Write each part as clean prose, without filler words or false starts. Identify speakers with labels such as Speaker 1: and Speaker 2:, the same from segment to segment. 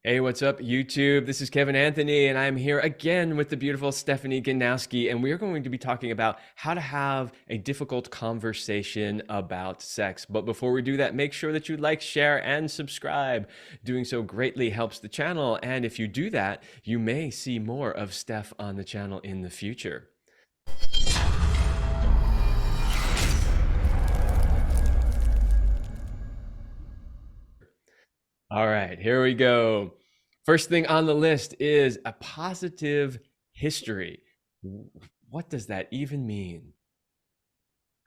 Speaker 1: Hey, what's up, YouTube? This is Kevin Anthony, and I'm here again with the beautiful Stephanie Ganowski, and we are going to be talking about how to have a difficult conversation about sex. But before we do that, make sure that you like, share, and subscribe. Doing so greatly helps the channel, and if you do that, you may see more of Steph on the channel in the future. All right, here we go. First thing on the list is a positive history. What does that even mean?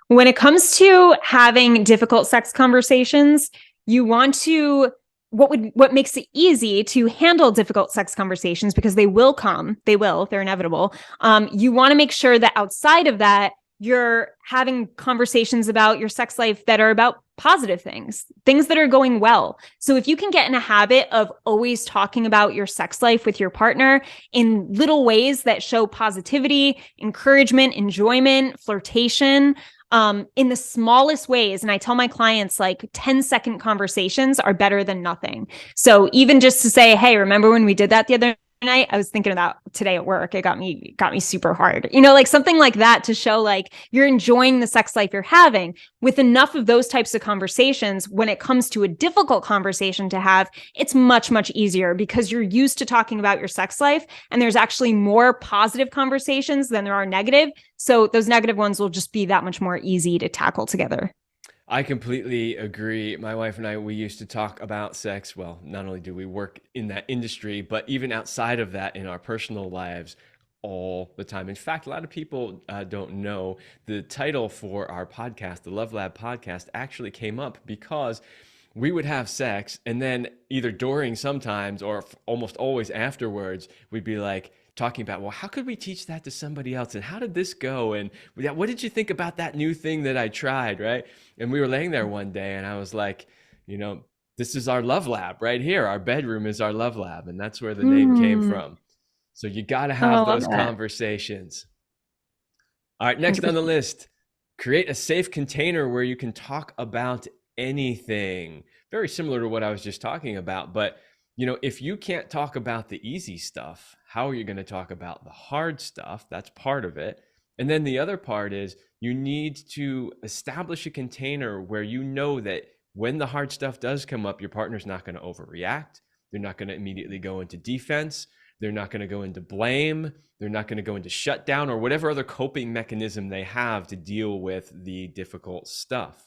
Speaker 2: When it comes to having difficult sex conversations, you want to what makes it easy to handle difficult sex conversations, because they will come, they're inevitable. You want to make sure that outside of that, you're having conversations about your sex life that are about positive things that are going well. So if you can get in a habit of always talking about your sex life with your partner in little ways that show positivity, encouragement, enjoyment, flirtation, in the smallest ways. And I tell my clients, like, 10-second conversations are better than nothing. So even just to say, hey, remember when we did that the other night? I was thinking about today at work. It got me super hard. Like something like that to show like you're enjoying the sex life you're having. With enough of those types of conversations, when it comes to a difficult conversation to have, it's much, much easier because you're used to talking about your sex life, and there's actually more positive conversations than there are negative. So those negative ones will just be that much more easy to tackle together.
Speaker 1: I completely agree. My wife and I, we used to talk about sex. Well, not only do we work in that industry, but even outside of that in our personal lives all the time. In fact, a lot of people don't know the title for our podcast, the Love Lab podcast, actually came up because we would have sex, and then either during sometimes or almost always afterwards, we'd be like talking about, well, how could we teach that to somebody else? And how did this go? And what did you think about that new thing that I tried? Right. And we were laying there one day and I was like, you know, this is our love lab right here. Our bedroom is our love lab. And that's where the name came
Speaker 2: Mm.
Speaker 1: from. So you got to
Speaker 2: Oh, I
Speaker 1: have
Speaker 2: love
Speaker 1: those
Speaker 2: that.
Speaker 1: conversations. All right, next on the
Speaker 2: 100%.
Speaker 1: list, create a safe container where you can talk about anything. Very similar to what I was just talking about, but if you can't talk about the easy stuff, how are you going to talk about the hard stuff? That's part of it. And then the other part is you need to establish a container where you know that when the hard stuff does come up, your partner's not going to overreact. They're not going to immediately go into defense. They're not going to go into blame. They're not going to go into shutdown or whatever other coping mechanism they have to deal with the difficult stuff.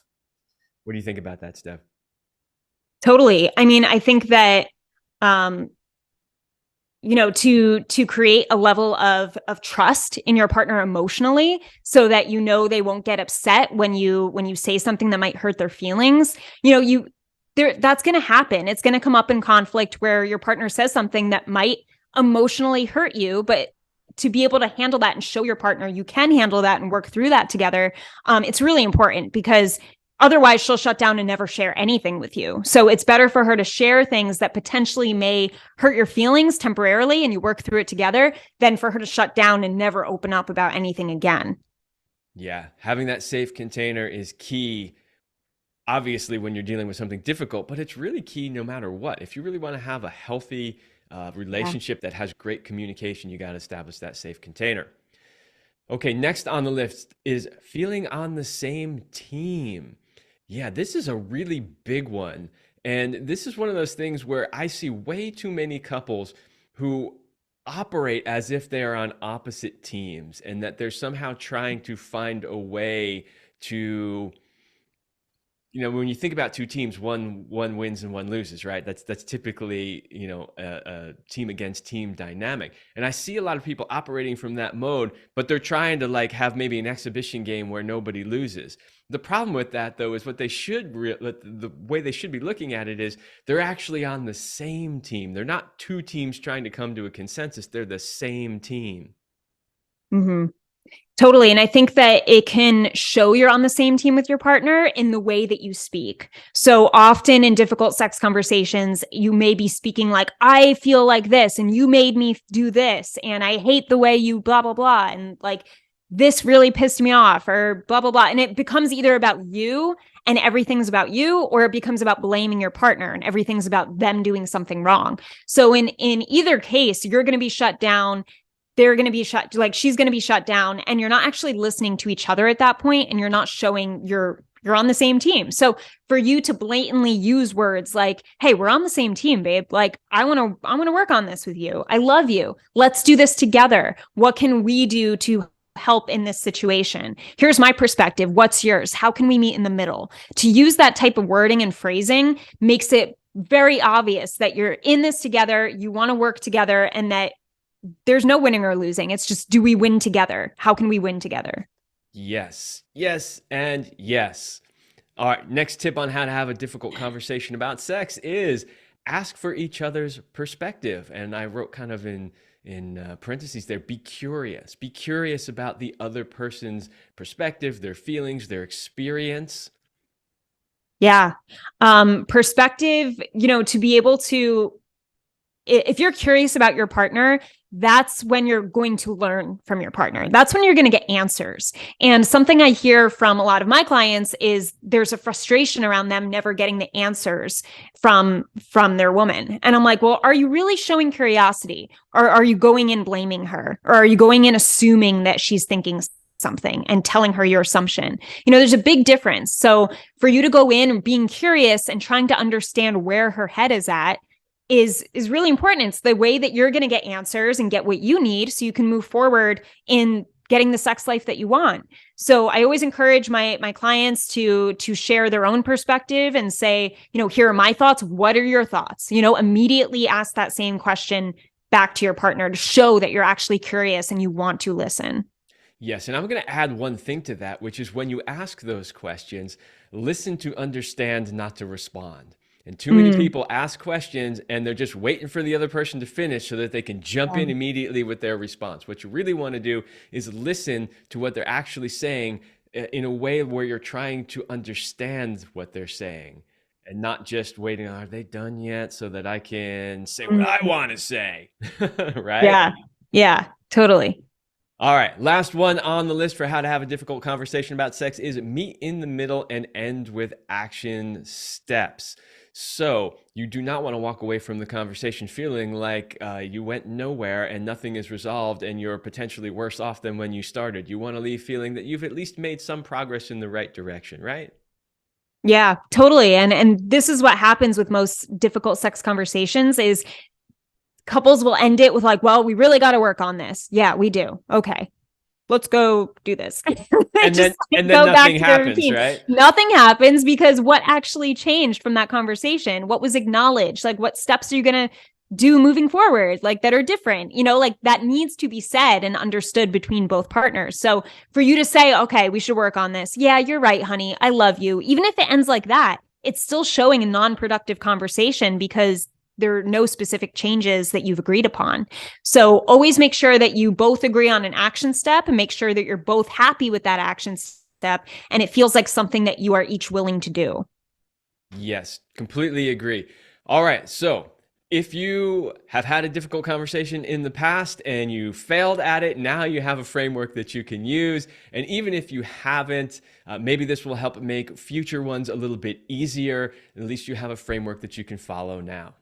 Speaker 1: What do you think about that, Steph?
Speaker 2: Totally. I mean, I think that um, to create a level of trust in your partner emotionally, so that they won't get upset when you say something that might hurt their feelings. That's going to happen. It's going to come up in conflict where your partner says something that might emotionally hurt you, but to be able to handle that and show your partner you can handle that and work through that together, it's really important, because otherwise she'll shut down and never share anything with you. So it's better for her to share things that potentially may hurt your feelings temporarily and you work through it together, than for her to shut down and never open up about anything again.
Speaker 1: Yeah, having that safe container is key, obviously, when you're dealing with something difficult, but it's really key no matter what. If you really want to have a healthy
Speaker 2: Yeah.
Speaker 1: relationship that has great communication, you got to establish that safe container. Okay, next on the list is feeling on the same team. Yeah, this is a really big one. And this is one of those things where I see way too many couples who operate as if they are on opposite teams and that they're somehow trying to find a way to, when you think about two teams, one wins and one loses, right? That's typically, a team against team dynamic. And I see a lot of people operating from that mode, but they're trying to like have maybe an exhibition game where nobody loses. The problem with that, though, is the way they should be looking at it is they're actually on the same team. They're not two teams trying to come to a consensus. They're the same team.
Speaker 2: Mm-hmm. Totally. And I think that it can show you're on the same team with your partner in the way that you speak. So often in difficult sex conversations, you may be speaking like, I feel like this, and you made me do this, and I hate the way you blah, blah, blah. And like, this really pissed me off, or blah, blah, blah. And it becomes either about you and everything's about you, or it becomes about blaming your partner and everything's about them doing something wrong. So in either case, you're going to be shut down. They're going to be shut, like she's going to be shut down, and you're not actually listening to each other at that point, and you're not showing you're on the same team. So for you to blatantly use words like, "Hey, we're on the same team, babe. Like I want to work on this with you. I love you. Let's do this together. What can we do to help in this situation? Here's my perspective. What's yours? How can we meet in the middle?" To use that type of wording and phrasing makes it very obvious that you're in this together, you want to work together, and that there's no winning or losing. It's just, do we win together? How can we win together?
Speaker 1: Yes, yes, and yes. All right, next tip on how to have a difficult conversation about sex is ask for each other's perspective. And I wrote kind of in parentheses there, be curious. Be curious about the other person's perspective, their feelings, their experience.
Speaker 2: Yeah. Perspective, to be able to, if you're curious about your partner, that's when you're going to learn from your partner. That's when you're going to get answers. And something I hear from a lot of my clients is there's a frustration around them never getting the answers from their woman. And I'm like, well, are you really showing curiosity, or are you going in blaming her, or are you going in assuming that she's thinking something and telling her your assumption? There's a big difference. So for you to go in being curious and trying to understand where her head is at is really important. It's the way that you're going to get answers and get what you need so you can move forward in getting the sex life that you want. So I always encourage my clients to share their own perspective and say, here are my thoughts. What are your thoughts? Immediately ask that same question back to your partner to show that you're actually curious and you want to listen.
Speaker 1: Yes, and I'm going to add one thing to that, which is when you ask those questions, listen to understand, not to respond. And too many people ask questions and they're just waiting for the other person to finish so that they can jump in immediately with their response. What you really want to do is listen to what they're actually saying in a way where you're trying to understand what they're saying, and not just waiting, are they done yet, so that I can say what I want to say, right?
Speaker 2: Yeah, totally.
Speaker 1: All right, last one on the list for how to have a difficult conversation about sex is meet in the middle and end with action steps. So you do not want to walk away from the conversation feeling like you went nowhere and nothing is resolved and you're potentially worse off than when you started. You want to leave feeling that you've at least made some progress in the right direction, right?
Speaker 2: Yeah, totally. And this is what happens with most difficult sex conversations is couples will end it with like, well, we really got to work on this. Yeah, we do. Okay, let's go do this.
Speaker 1: And then nothing happens, right?
Speaker 2: Nothing happens because what actually changed from that conversation? What was acknowledged? Like, what steps are you going to do moving forward, like that are different? Like that needs to be said and understood between both partners. So for you to say, okay, we should work on this. Yeah, you're right, honey. I love you. Even if it ends like that, it's still showing a non-productive conversation because there are no specific changes that you've agreed upon. So always make sure that you both agree on an action step and make sure that you're both happy with that action step and it feels like something that you are each willing to do.
Speaker 1: Yes, completely agree. All right, so if you have had a difficult conversation in the past and you failed at it, now you have a framework that you can use. And even if you haven't, maybe this will help make future ones a little bit easier. At least you have a framework that you can follow now.